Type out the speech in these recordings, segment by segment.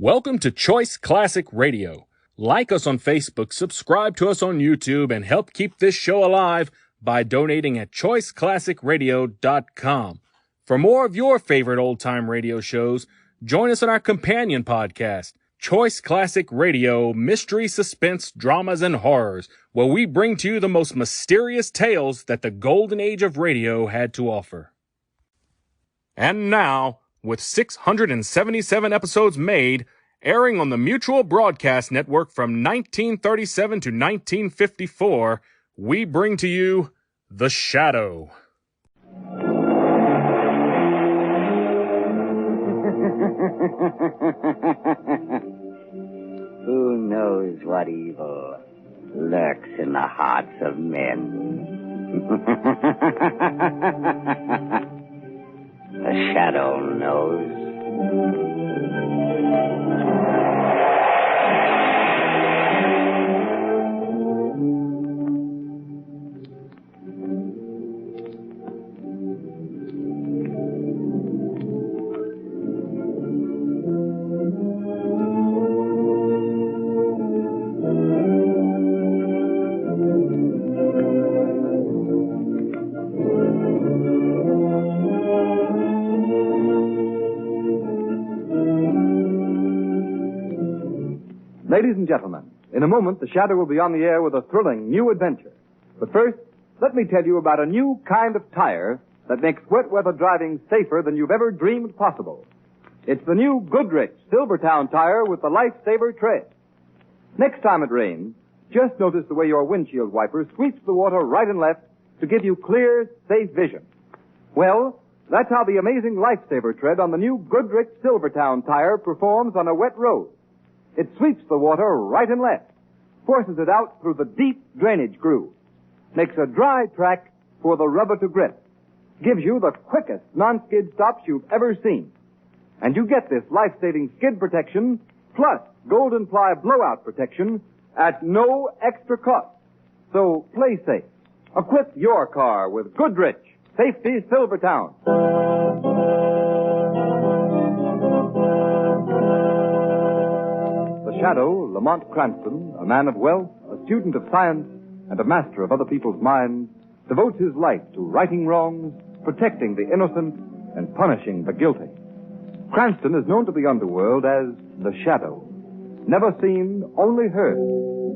Welcome to Choice Classic Radio. Like us on Facebook, subscribe to us on YouTube, and help keep this show alive by donating at choiceclassicradio.com. For more of your favorite old-time radio shows, join us on our companion podcast, Choice Classic Radio, Mystery, Suspense, Dramas, and Horrors, where we bring to you the most mysterious tales that the golden age of radio had to offer. And now, with 677 episodes made, airing on the Mutual Broadcast Network from 1937 to 1954, we bring to you The Shadow. Who knows what evil lurks in the hearts of men? The Shadow knows. Ladies and gentlemen, in a moment, The Shadow will be on the air with a thrilling new adventure. But first, let me tell you about a new kind of tire that makes wet weather driving safer than you've ever dreamed possible. It's the new Goodrich Silvertown tire with the Lifesaver tread. Next time it rains, just notice the way your windshield wiper sweeps the water right and left to give you clear, safe vision. Well, that's how the amazing Lifesaver tread on the new Goodrich Silvertown tire performs on a wet road. It sweeps the water right and left, forces it out through the deep drainage groove, makes a dry track for the rubber to grip, gives you the quickest non-skid stops you've ever seen. And you get this life-saving skid protection plus Golden Ply blowout protection at no extra cost. So play safe. Equip your car with Goodrich Safety Silvertown. Shadow, Lamont Cranston, a man of wealth, a student of science, and a master of other people's minds, devotes his life to righting wrongs, protecting the innocent, and punishing the guilty. Cranston is known to the underworld as the Shadow. Never seen, only heard.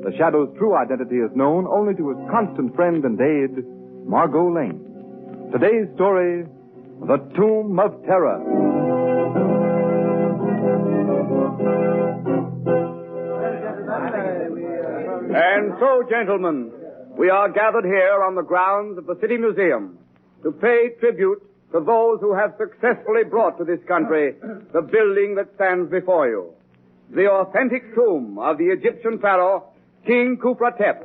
The Shadow's true identity is known only to his constant friend and aide, Margot Lane. Today's story, The Tomb of Terror. And so, gentlemen, we are gathered here on the grounds of the City Museum to pay tribute to those who have successfully brought to this country the building that stands before you, the authentic tomb of the Egyptian pharaoh, King Khufra-Tep.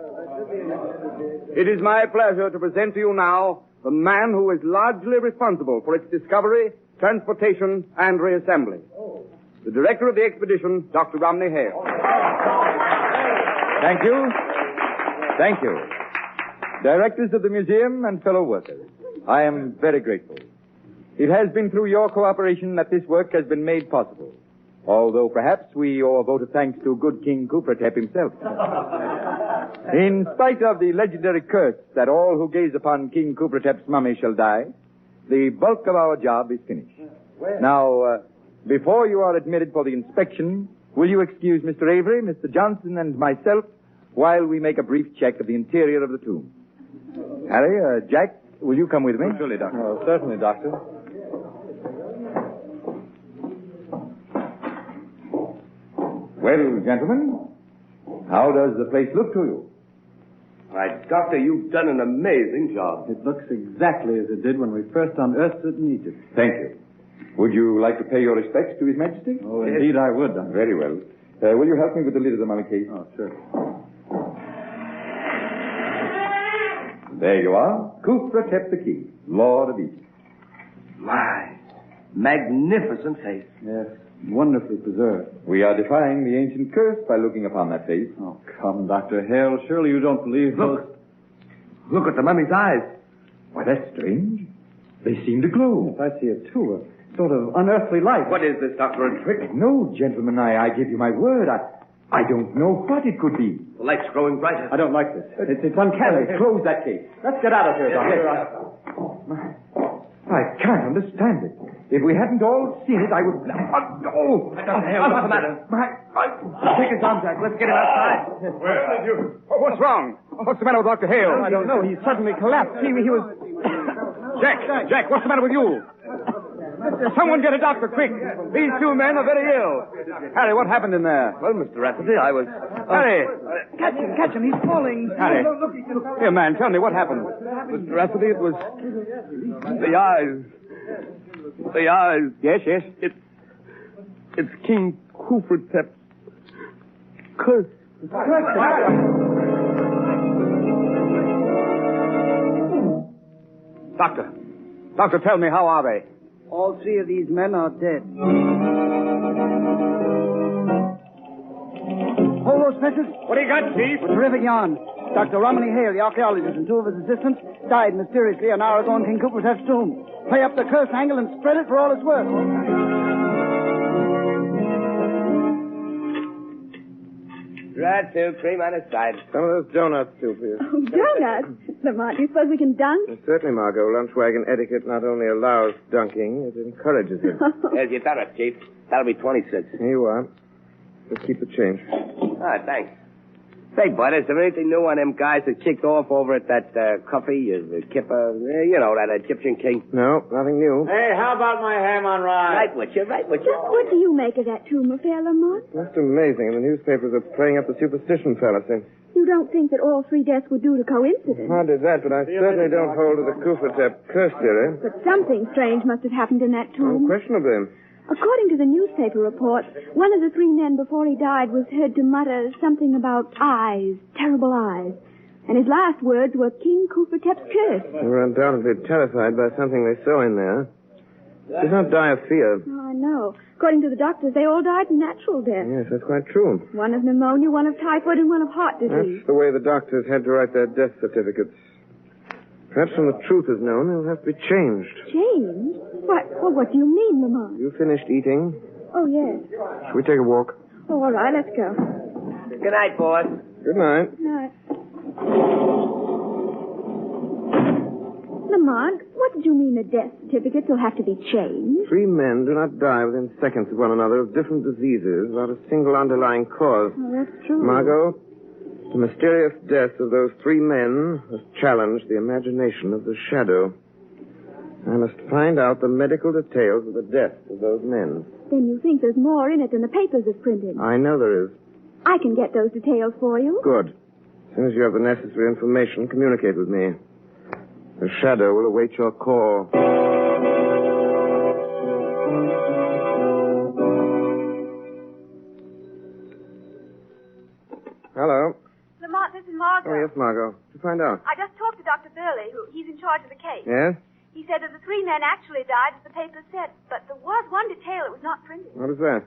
It is my pleasure to present to you now the man who is largely responsible for its discovery, transportation, and reassembly. The director of the expedition, Dr. Romney Hale. Thank you. Thank you. Directors of the museum and fellow workers, I am very grateful. It has been through your cooperation that this work has been made possible, although perhaps we owe a vote of thanks to good King Khufra-Tep himself. In spite of the legendary curse that all who gaze upon King Khufra-Tep's mummy shall die, the bulk of our job is finished. Now, before you are admitted for the inspection, will you excuse Mr. Avery, Mr. Johnson, and myself while we make a brief check of the interior of the tomb? Harry, Jack, will you come with me? Surely, Doctor. Oh, certainly, Doctor. Well, gentlemen, how does the place look to you? Why, Doctor, you've done an amazing job. It looks exactly as it did when we first unearthed it in Egypt. Thank you. Would you like to pay your respects to His Majesty? Oh, indeed I would, Doctor. Very well. Will you help me with the lid of the mummy case? Oh, sure. There you are. Khufra-Tep the King, Lord of Egypt. My, magnificent face. Yes, wonderfully preserved. We are defying the ancient curse by looking upon that face. Oh, come, Dr. Hale. Surely you don't believe Look at the mummy's eyes. Why, that's strange. They seem to glow. Yes, I see it, too. sort of unearthly light. What is this, Doctor? A trick? No, gentlemen, I give you my word. I don't know what it could be. The light's growing brighter. I don't like this. It's uncanny. Close that case. Let's get out of here, Doctor. I can't understand it. If we hadn't all seen it, I would... Oh! What's the matter? Take his arm, Jack. Let's get him outside. Where did you... What's wrong? What's the matter with Dr. Hale? I don't know. He suddenly collapsed. He was... Jack, what's the matter with you? Someone get a doctor, quick. These two men are very ill. Harry, what happened in there? Well, Mr. Rafferty, I was... Harry! Catch him. He's falling. Harry. Here, man, tell me what happened. Mr. Rafferty, it was... The eyes. The eyes. Yes. It's King Kufratep's curse. Doctor, tell me, how are they? All three of these men are dead. Hold those fences. What do you got, Chief? A terrific yarn. Dr. Romney Hale, the archaeologist, and two of his assistants died mysteriously an hour ago in King Cooper's tomb. Play up the curse angle and spread it for all it's worth. Right, too. Cream on his side. Some of those donuts, too, please. Oh, donuts? Lamont, do you suppose we can dunk? Certainly, Margot. Lunch wagon etiquette not only allows dunking, it encourages it. There's your donut, Chief. That'll be 26. Here you are. Just keep the change. Ah, thanks. Say, Bud, is there anything new on them guys that kicked off over at that Cuffy, Kipper, that Egyptian king? No, nothing new. Hey, how about my ham on rye? Right with you. Just what do you make of that tomb affair, Lamont? Just amazing. And the newspapers are preying up the superstition fallacy. You don't think that all three deaths were due to coincidence? Hardly that, but I certainly don't hold to the Kufratep curse theory. But something strange must have happened in that tomb. Unquestionably. According to the newspaper reports, one of the three men before he died was heard to mutter something about eyes, terrible eyes. And his last words were King Kufratep's curse. They were undoubtedly terrified by something they saw in there. Did not die of fear. Oh, I know. According to the doctors, they all died natural death. Yes, that's quite true. One of pneumonia, one of typhoid, and one of heart disease. That's the way the doctors had to write their death certificates. Perhaps when the truth is known, they'll have to be changed. Changed? What do you mean, Lamont? You finished eating? Oh, yes. Shall we take a walk? Oh, all right, let's go. Good night, boss. Good night. Night. Lamont, what did you mean the death certificates will have to be changed? Three men do not die within seconds of one another of different diseases without a single underlying cause. Oh, that's true. Margot, the mysterious death of those three men has challenged the imagination of the shadow. I must find out the medical details of the deaths of those men. Then you think there's more in it than the papers have printed? I know there is. I can get those details for you. Good. As soon as you have the necessary information, communicate with me. The shadow will await your call. Hello. Lamont, this is Margot. Oh, yes, Margot. To find out. I just talked to Dr. Burley, he's in charge of the case. Yes? He said that the three men actually died, as the paper said, but there was one detail that was not printed. What is that?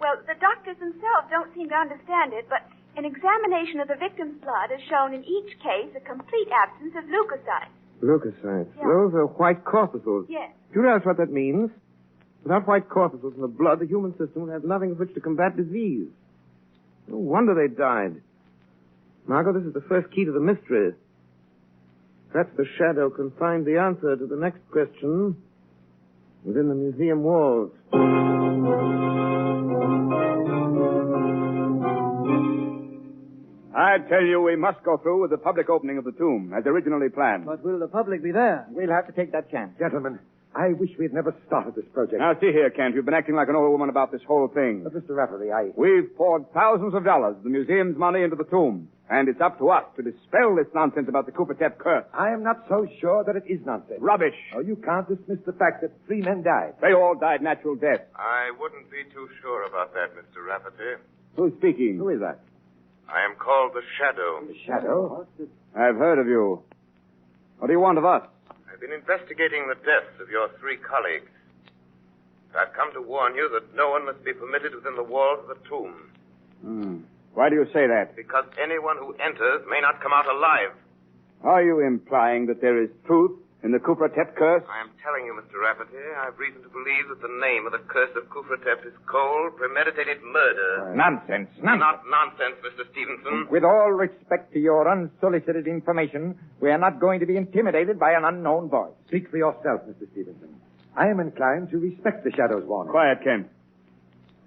Well, the doctors themselves don't seem to understand it, but an examination of the victim's blood has shown in each case a complete absence of leukocytes. Leukocytes. Yeah. Those are white corpuscles. Yes. Do you realize what that means? Without white corpuscles in the blood, the human system will have nothing with which to combat disease. No wonder they died. Margot, this is the first key to the mystery. Perhaps the shadow can find the answer to the next question within the museum walls. I tell you, we must go through with the public opening of the tomb, as originally planned. But will the public be there? We'll have to take that chance. Gentlemen, I wish we had never started this project. Now, see here, Kent. You've been acting like an old woman about this whole thing. But, Mr. Rafferty, We've poured thousands of dollars of the museum's money into the tomb. And it's up to us to dispel this nonsense about the Kufratep curse. I am not so sure that it is nonsense. Rubbish. Oh, you can't dismiss the fact that three men died. They all died natural death. I wouldn't be too sure about that, Mr. Rafferty. Who's speaking? Who is that? I am called the Shadow. The shadow? I've heard of you. What do you want of us? I've been investigating the deaths of your three colleagues. I've come to warn you that no one must be permitted within the walls of the tomb. Why do you say that? Because anyone who enters may not come out alive. Are you implying that there is truth In the Kufratep curse? I am telling you, Mr. Rafferty, I have reason to believe that the name of the curse of Kufratep is cold, premeditated murder. Nonsense. Not nonsense, Mr. Stevenson. With all respect to your unsolicited information, we are not going to be intimidated by an unknown voice. Speak for yourself, Mr. Stevenson. I am inclined to respect the Shadow's warning. Quiet, Kent.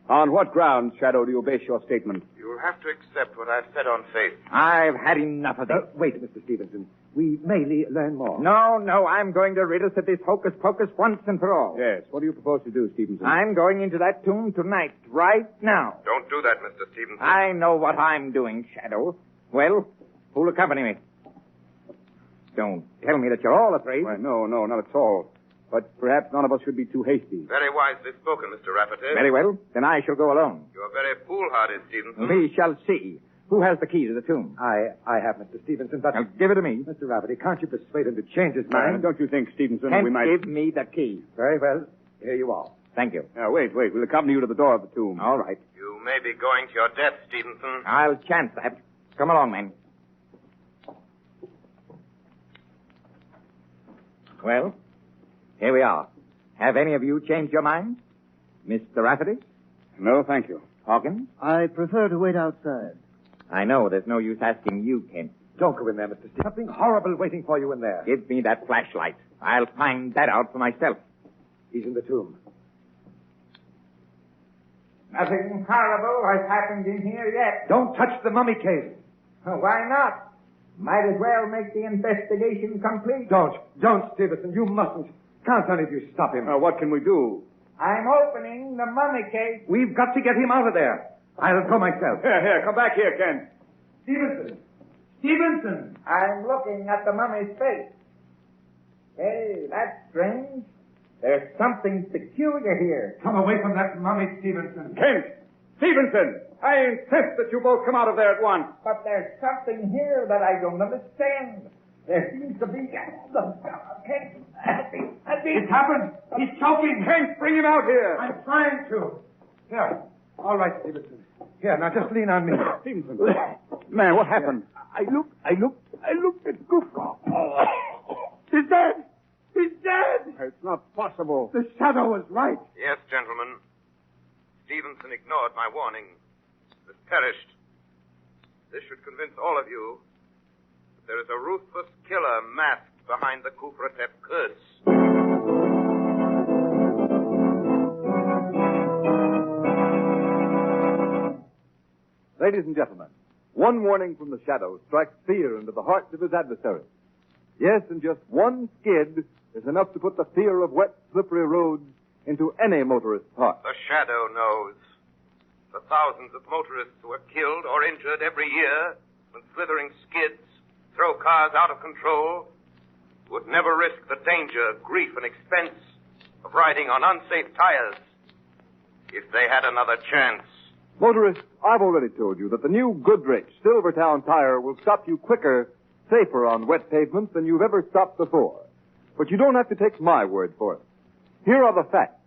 On what grounds, Shadow, do you base your statement? You will have to accept what I've said on faith. I've had enough of this. Wait, Mr. Stevenson. We may learn more. No, I'm going to rid us of this hocus-pocus once and for all. Yes. What do you propose to do, Stevenson? I'm going into that tomb tonight, right now. Don't do that, Mr. Stevenson. I know what I'm doing, Shadow. Well, who'll accompany me? Don't tell me that you're all afraid. Why, no, not at all. But perhaps none of us should be too hasty. Very wisely spoken, Mr. Rafferty. Very well. Then I shall go alone. You are very foolhardy, Stevenson. We shall see. Who has the key to the tomb? I have, Mr. Stevenson, but... Now, give it to me. Mr. Rafferty, can't you persuade him to change his mind? Don't you think, Stevenson, Kent, we might... give me the key. Very well. Here you are. Thank you. Now, wait. We'll accompany you to the door of the tomb. All right. You may be going to your death, Stevenson. I'll chance that. Come along, men. Well, here we are. Have any of you changed your mind? Mr. Rafferty? No, thank you. Hawkins? I prefer to wait outside. I know there's no use asking you, Kent. Don't go in there, Mr. Stevenson. Something horrible waiting for you in there. Give me that flashlight. I'll find that out for myself. He's in the tomb. Nothing horrible has happened in here yet. Don't touch the mummy case. Why not? Might as well make the investigation complete. Don't, Stevenson. You mustn't. Can't any of you stop him? What can we do? I'm opening the mummy case. We've got to get him out of there. I'll go myself. Here, come back here, Ken. Stevenson! I'm looking at the mummy's face. Hey, that's strange. There's something peculiar here. Come away from that mummy, Stevenson. Kent! Stevenson! I insist that you both come out of there at once. But there's something here that I don't understand. There seems to be... It's happened. He's choking. Kent, bring him out here. I'm trying to. Here. All right, Stevenson. Here, now just lean on me. Stevenson. Man, what happened? I looked at Gufraw. He's dead. He's dead. It's not possible. The Shadow was right. Yes, gentlemen. Stevenson ignored my warning. Has perished. This should convince all of you that there is a ruthless killer masked behind the Kufratep curse. Ladies and gentlemen, one warning from the Shadow strikes fear into the hearts of his adversaries. Yes, and just one skid is enough to put the fear of wet, slippery roads into any motorist's heart. The Shadow knows. The thousands of motorists who are killed or injured every year when slithering skids throw cars out of control would never risk the danger, grief, and expense of riding on unsafe tires if they had another chance. Motorists, I've already told you that the new Goodrich Silvertown tire will stop you quicker, safer on wet pavements than you've ever stopped before. But you don't have to take my word for it. Here are the facts.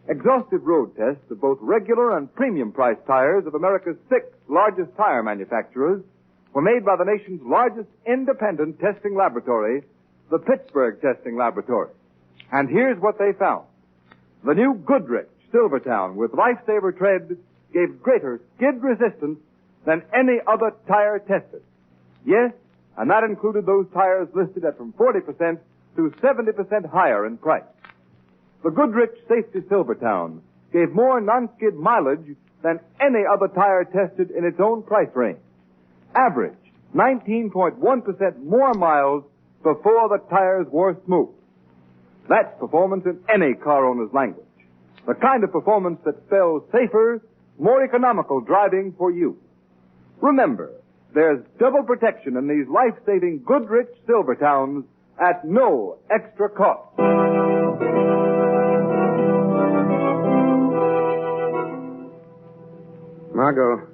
Exhaustive road tests of both regular and premium price tires of America's 6 largest tire manufacturers were made by the nation's largest independent testing laboratory, the Pittsburgh Testing Laboratory. And here's what they found. The new Goodrich Silvertown with Lifesaver tread gave greater skid resistance than any other tire tested. Yes, and that included those tires listed at from 40% to 70% higher in price. The Goodrich Safety Silvertown gave more non-skid mileage than any other tire tested in its own price range. Average 19.1% more miles before the tires wore smooth. That's performance in any car owner's language. The kind of performance that spells safer, more economical driving for you. Remember, there's double protection in these life-saving Goodrich Silvertowns at no extra cost. Margot,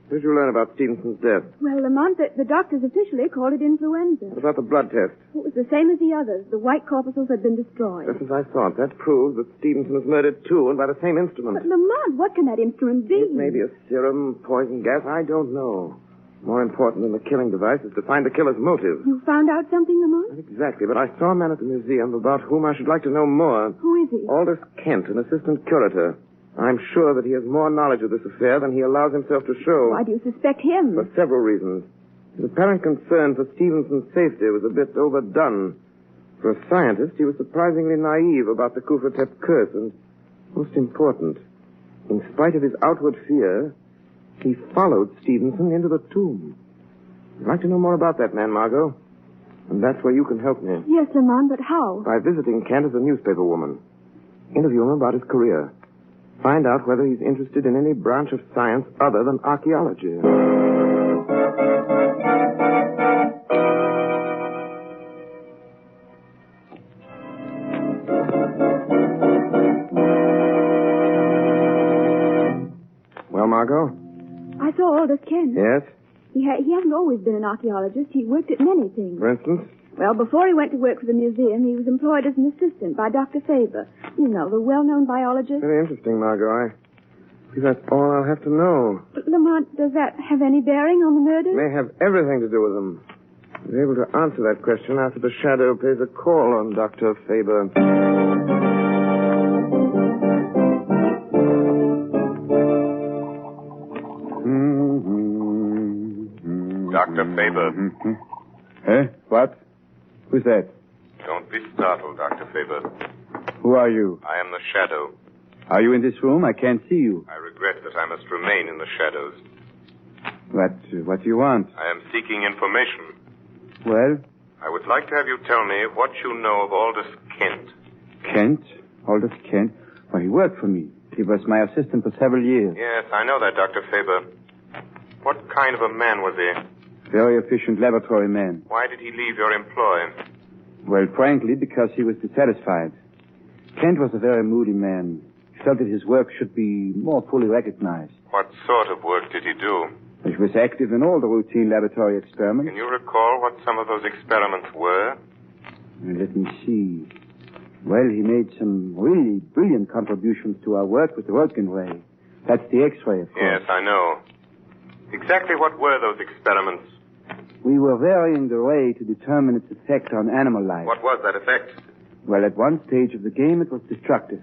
what did you learn about Stevenson's death? Well, Lamont, the doctors officially called it influenza. What about the blood test? It was the same as the others. The white corpuscles had been destroyed. Just as I thought. That proves that Stevenson was murdered, too, and by the same instrument. But, Lamont, what can that instrument be? It may be a serum, poison gas. I don't know. More important than the killing device is to find the killer's motive. You found out something, Lamont? Not exactly, but I saw a man at the museum about whom I should like to know more. Who is he? Aldous Kent, an assistant curator. I'm sure that he has more knowledge of this affair than he allows himself to show. Why do you suspect him? For several reasons. His apparent concern for Stevenson's safety was a bit overdone. For a scientist, he was surprisingly naive about the Kufatep curse, and most important, in spite of his outward fear, he followed Stevenson into the tomb. I'd like to know more about that man, Margot. And that's where you can help me. Yes, Lamont, but how? By visiting Kent as a newspaper woman. Interview him about his career. Find out whether he's interested in any branch of science other than archaeology. Well, Margot? I saw Aldous Kent. Yes? He hasn't always been an archaeologist. He worked at many things. For instance? Well, before he went to work for the museum, he was employed as an assistant by Dr. Faber. You know, the well-known biologist. Very interesting, Margot. I believe that's all I'll have to know. But, Lamont, does that have any bearing on the murder? It may have everything to do with them. I'll be able to answer that question after the Shadow pays a call on Dr. Faber. Dr. Faber. Eh? What? Who's that? Don't be startled, Dr. Faber. Who are you? I am the Shadow. Are you in this room? I can't see you. I regret that I must remain in the shadows. What do you want? I am seeking information. Well? I would like to have you tell me what you know of Aldous Kent. Kent? Aldous Kent? Well, he worked for me. He was my assistant for several years. Yes, I know that, Dr. Faber. What kind of a man was he? Very efficient laboratory man. Why did he leave your employ? Well, frankly, because he was dissatisfied. Kent was a very moody man. He felt that his work should be more fully recognized. What sort of work did he do? He was active in all the routine laboratory experiments. Can you recall what some of those experiments were? Let me see. Well, he made some really brilliant contributions to our work with the Röntgen ray. That's the X-ray, of course. Yes, I know. Exactly what were those experiments? We were varying the ray to determine its effect on animal life. What was that effect? Well, at one stage of the game, it was destructive.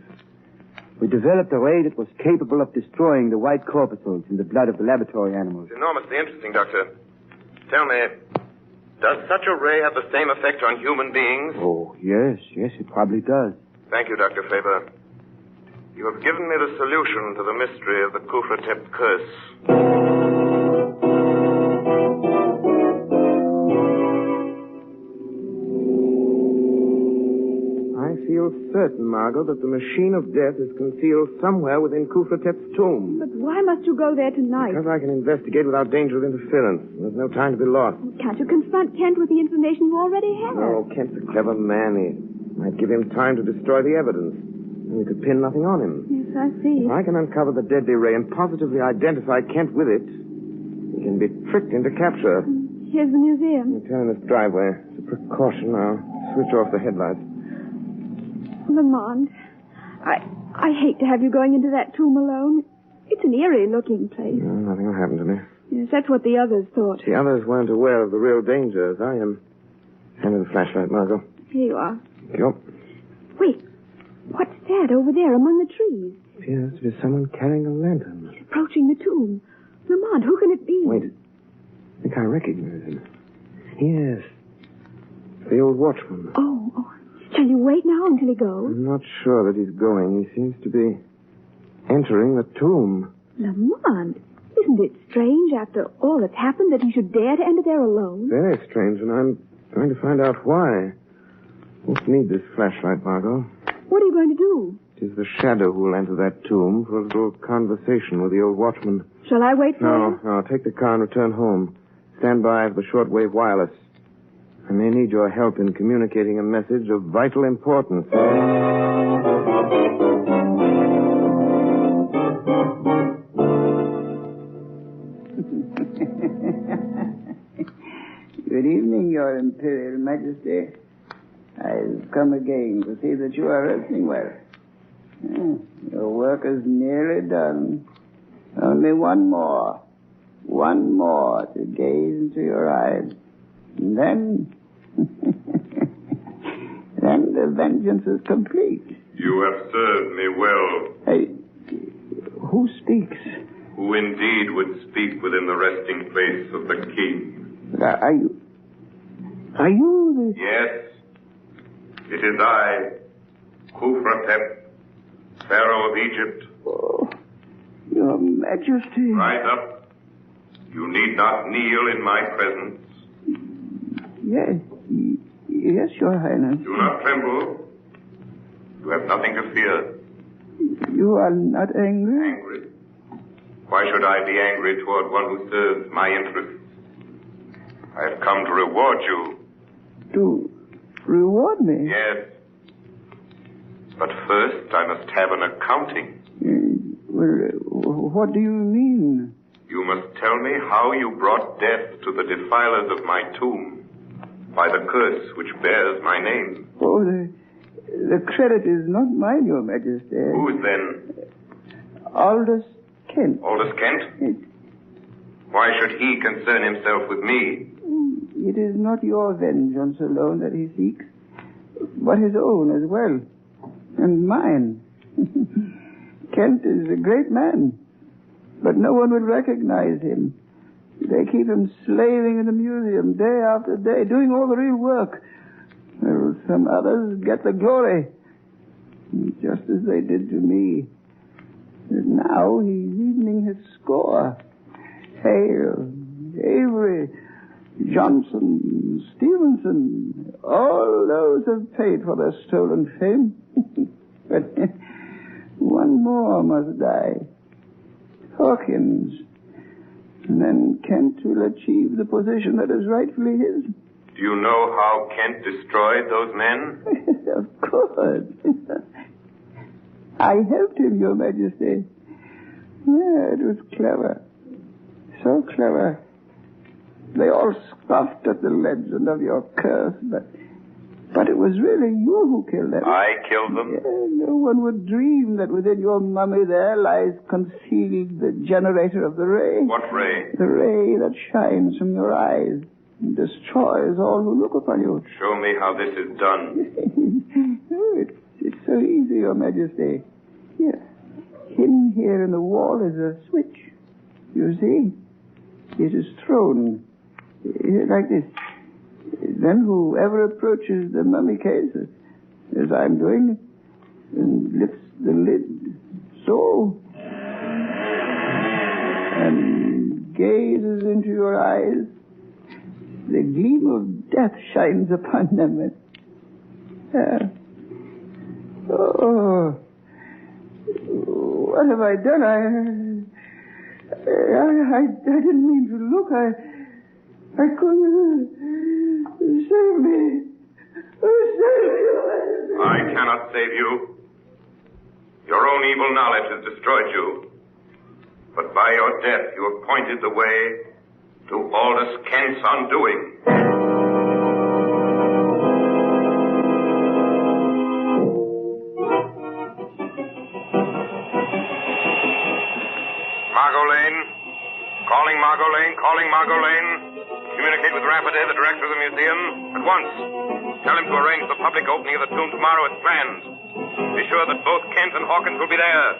We developed a ray that was capable of destroying the white corpuscles in the blood of the laboratory animals. It's enormously interesting, Doctor. Tell me, does such a ray have the same effect on human beings? Oh, yes, it probably does. Thank you, Dr. Faber. You have given me the solution to the mystery of the Kufatep curse. I feel certain, Margot, that the machine of death is concealed somewhere within Kufatep's tomb. But why must you go there tonight? Because I can investigate without danger of interference. There's no time to be lost. Can't you confront Kent with the information you already have? Oh, Kent's a clever man. He might give him time to destroy the evidence. And we could pin nothing on him. Yes, I see. If I can uncover the deadly ray and positively identify Kent with it, he can be tricked into capture. Here's the museum. We turn in this driveway. It's a precaution. I'll switch off the headlights. Lamont, I hate to have you going into that tomb alone. It's an eerie-looking place. No, nothing will happen to me. Yes, that's what the others thought. The others weren't aware of the real danger as I am. Hand me the flashlight, Margot. Here you are. Thank you. Wait, what's that over there among the trees? Appears to be someone carrying a lantern. He's approaching the tomb. Lamont, who can it be? Wait. I think I recognize him. Yes. The old watchman. Oh. Shall you wait now until he goes? I'm not sure that he's going. He seems to be entering the tomb. Lamont, isn't it strange after all that's happened that he should dare to enter there alone? Very strange, and I'm going to find out why. Won't need this flashlight, Margot. What are you going to do? It is the Shadow who will enter that tomb for a little conversation with the old watchman. Shall I wait for you? No. Take the car and return home. Stand by for the shortwave wireless. I may need your help in communicating a message of vital importance. Good evening, Your Imperial Majesty. I've come again to see that you are resting well. Your work is nearly done. Only one more. one more to gaze into your eyes. And then... then the vengeance is complete. You have served me well. Hey, who speaks? Who indeed would speak within the resting place of the king? Are you the... Yes. It is I, Khufratep, Pharaoh of Egypt. Oh, Your Majesty. Rise up. You need not kneel in my presence. Yes, Your Highness. Do not tremble. You have nothing to fear. You are not angry? Angry? Why should I be angry toward one who serves my interests? I have come to reward you. To reward me? Yes. But first, I must have an accounting. What do you mean? You must tell me how you brought death to the defilers of my tomb by the curse which bears my name. Oh, the credit is not mine, Your Majesty. Whose then? Aldous Kent. Aldous Kent? Why should he concern himself with me? It is not your vengeance alone that he seeks, but his own as well, and mine. Kent is a great man, but no one would recognize him. They keep him slaving in the museum day after day, doing all the real work. While some others get the glory, just as they did to me. And now he's evening his score. Hale, Avery, Johnson, Stevenson, all those have paid for their stolen fame. But one more must die. Hawkins. And then Kent will achieve the position that is rightfully his. Do you know how Kent destroyed those men? Of course. I helped him, Your Majesty. Yeah, it was clever. So clever. They all scoffed at the legend of your curse, but it was really you who killed them. I killed them? Yeah, no one would dream that within your mummy there lies concealed the generator of the ray. What ray? The ray that shines from your eyes and destroys all who look upon you. Show me how this is done. It's so easy, Your Majesty. Here. Hidden here in the wall is a switch. You see? It is thrown like this. Then whoever approaches the mummy case, as I'm doing, and lifts the lid, so, and gazes into your eyes, the gleam of death shines upon them. What have I done? I didn't mean to look. I couldn't. Save me. Save me. I cannot save you. Your own evil knowledge has destroyed you. But by your death, you have pointed the way to Aldous Kent's undoing. Margot Lane. Calling Margot Lane. Calling Margot Lane. Communicate with Rafferty, the director of the museum, at once. Tell him to arrange the public opening of the tomb tomorrow as planned. Be sure that both Kent and Hawkins will be there.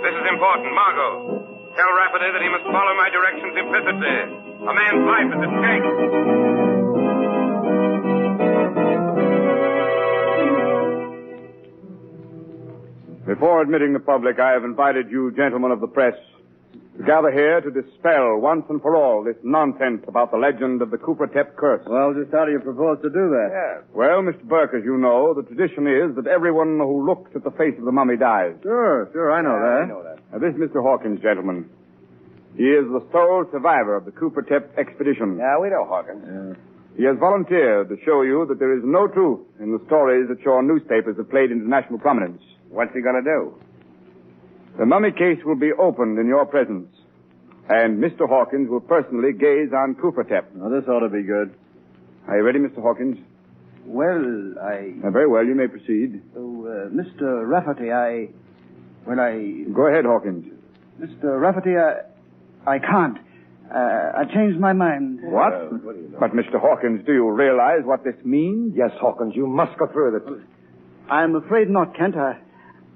This is important. Margot, tell Rafferty that he must follow my directions implicitly. A man's life is at stake. Before admitting the public, I have invited you, gentlemen of the press, to gather here to dispel once and for all this nonsense about the legend of the Khufratep curse. Well, just how do you propose to do that? Yes. Well, Mr. Burke, as you know, the tradition is that everyone who looks at the face of the mummy dies. Sure, I know that. I know that. Now, this is Mr. Hawkins, gentlemen. He is the sole survivor of the Khufratep expedition. Yeah, we know Hawkins. He has volunteered to show you that there is no truth in the stories that your newspapers have played into national prominence. What's he going to do? The mummy case will be opened in your presence, and Mr. Hawkins will personally gaze on Khufratep. Now, this ought to be good. Are you ready, Mr. Hawkins? Well, very well, you may proceed. Mr. Rafferty, Go ahead, Hawkins. Mr. Rafferty, I can't. I changed my mind. What? But, Mr. Hawkins, do you realize what this means? Yes, Hawkins, you must go through with it. I'm afraid not, Kent.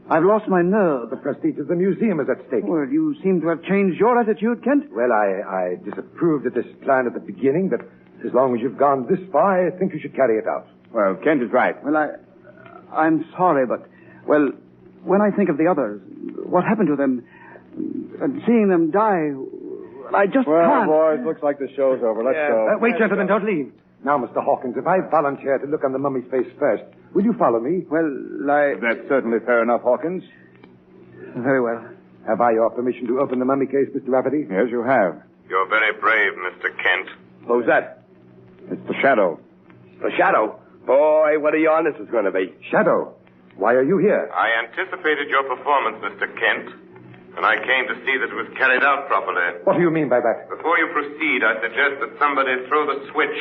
I've lost my nerve. The prestige of the museum is at stake. Well, you seem to have changed your attitude, Kent. Well, I disapproved of this plan at the beginning, but as long as you've gone this far, I think you should carry it out. Well, Kent is right. Well, I'm sorry, but, well, when I think of the others, what happened to them, and seeing them die, I just can't. Boys, looks like the show's over. Let's go. Wait, gentlemen, don't leave. Now, Mr. Hawkins, if I volunteer to look on the mummy's face first, will you follow me? Well, That's certainly fair enough, Hawkins. Very well. Have I your permission to open the mummy case, Mr. Rafferty? Yes, you have. You're very brave, Mr. Kent. Who's that? It's the Shadow. The Shadow? Boy, what a yarn this is going to be. Shadow, why are you here? I anticipated your performance, Mr. Kent, and I came to see that it was carried out properly. What do you mean by that? Before you proceed, I suggest that somebody throw the switch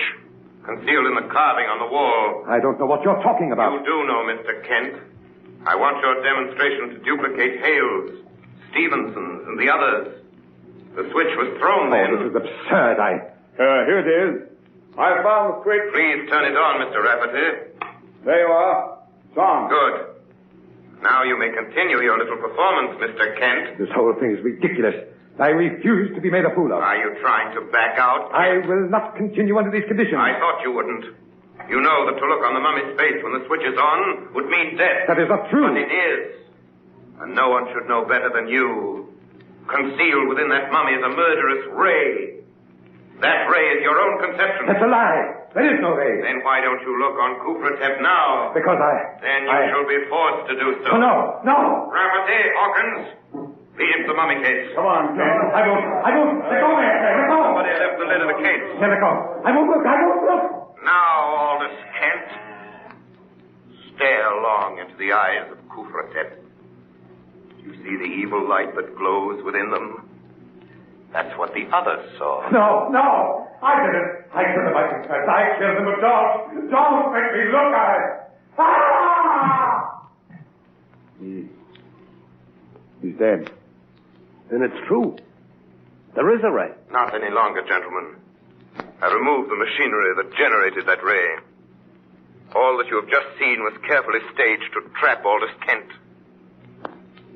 concealed in the carving on the wall. I don't know what you're talking about. You do know, Mr. Kent. I want your demonstration to duplicate Hale's, Stevenson's, and the others. The switch was thrown then. This is absurd. Here it is. I found the switch. Please turn it on, Mr. Rafferty. There you are. It's on. Good. Now you may continue your little performance, Mr. Kent. This whole thing is ridiculous. I refuse to be made a fool of. Are you trying to back out? I will not continue under these conditions. I thought you wouldn't. You know that to look on the mummy's face when the switch is on would mean death. That is not true. But it is. And no one should know better than you. Concealed within that mummy is a murderous ray. That ray is your own conception. That's a lie. There is no ray. Then why don't you look on Kufratep now? Because Then you shall be forced to do so. Oh, no. Rafferty, Hawkins, leave the mummy case. Come on, Ken. I won't. Let go, man. Let go. Somebody left the lid of the case. Let go. I won't look. Now, Aldous Kent, stare long into the eyes of Kufratep. You see the evil light that glows within them? That's what the others saw. No. I didn't. I killed him, I confess. I killed him, but don't make me look at it. Ah! He's dead. Then it's true. There is a ray. Not any longer, gentlemen. I removed the machinery that generated that ray. All that you have just seen was carefully staged to trap Aldous Kent.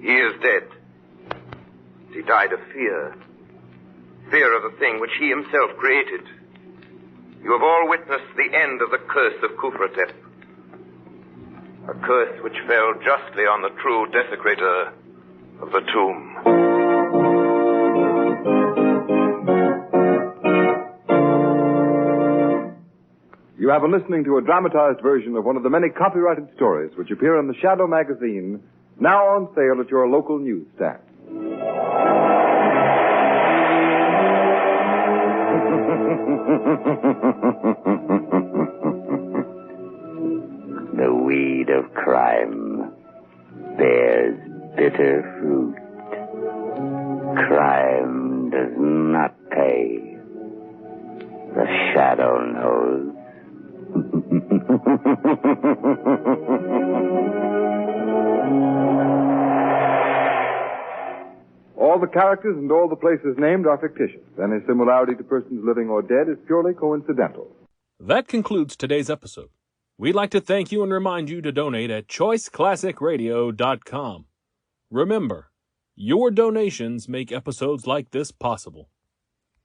He is dead. He died of fear. Fear of the thing which he himself created. You have all witnessed the end of the curse of Kufratep. A curse which fell justly on the true desecrator of the tomb. You have been listening to a dramatized version of one of the many copyrighted stories which appear in the Shadow magazine, now on sale at your local newsstand. The weed of crime bears bitter fruit. Crime does not pay. The Shadow knows. All the characters and all the places named are fictitious. Any similarity to persons living or dead is purely coincidental. That concludes today's episode. We'd like to thank you and remind you to donate at choiceclassicradio.com. Remember, your donations make episodes like this possible.